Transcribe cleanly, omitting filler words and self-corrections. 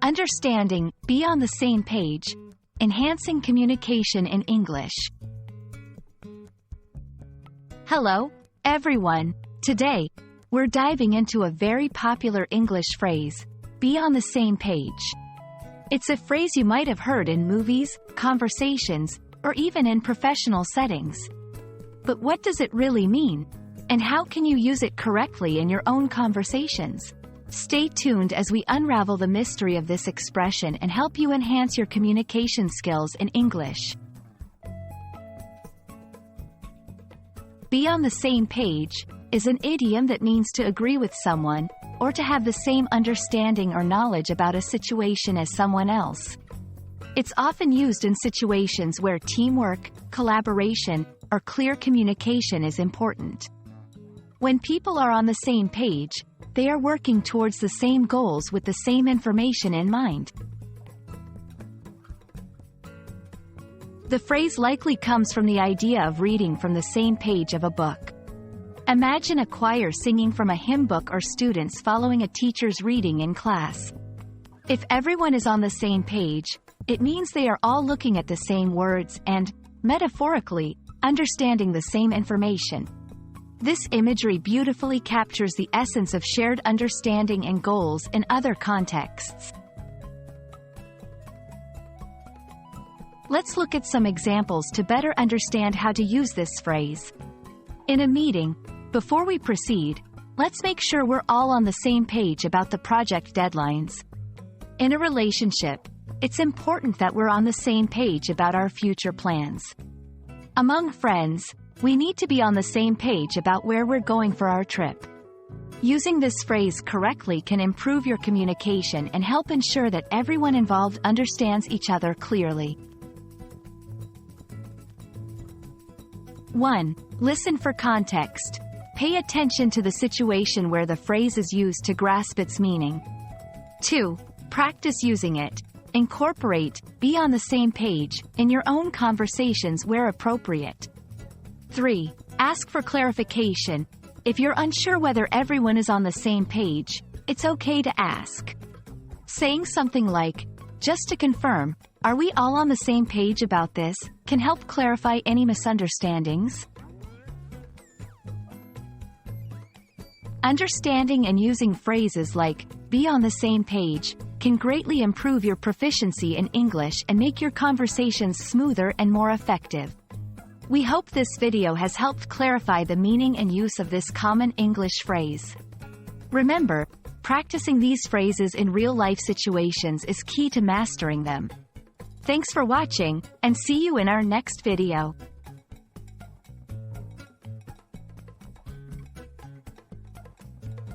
Understanding, be on the same page. Enhancing communication in English. Hello, everyone. Today, we're diving into a very popular English phrase, be on the same page. It's a phrase you might have heard in movies, conversations, or even in professional settings. But what does it really mean? And how can you use it correctly in your own conversations? Stay tuned as we unravel the mystery of this expression and help you enhance your communication skills in English. Be on the same page is an idiom that means to agree with someone, or to have the same understanding or knowledge about a situation as someone else. It's often used in situations where teamwork, collaboration, or clear communication is important. When people are on the same page, they are working towards the same goals with the same information in mind. The phrase likely comes from the idea of reading from the same page of a book. Imagine a choir singing from a hymn book or students following a teacher's reading in class. If everyone is on the same page, it means they are all looking at the same words and, metaphorically, understanding the same information. This imagery beautifully captures the essence of shared understanding and goals in other contexts. Let's look at some examples to better understand how to use this phrase. In a meeting, before we proceed, let's make sure we're all on the same page about the project deadlines. In a relationship, it's important that we're on the same page about our future plans. Among friends, we need to be on the same page about where we're going for our trip. Using this phrase correctly can improve your communication and help ensure that everyone involved understands each other clearly. 1. Listen for context. Pay attention to the situation where the phrase is used to grasp its meaning. 2. Practice using it. Incorporate, be on the same page, in your own conversations where appropriate. 3. Ask for clarification. If you're unsure whether everyone is on the same page, it's okay to ask. Saying something like, just to confirm, are we all on the same page about this, can help clarify any misunderstandings. Understanding and using phrases like, be on the same page, can greatly improve your proficiency in English and make your conversations smoother and more effective. We hope this video has helped clarify the meaning and use of this common English phrase. Remember, practicing these phrases in real-life situations is key to mastering them. Thanks for watching, and see you in our next video.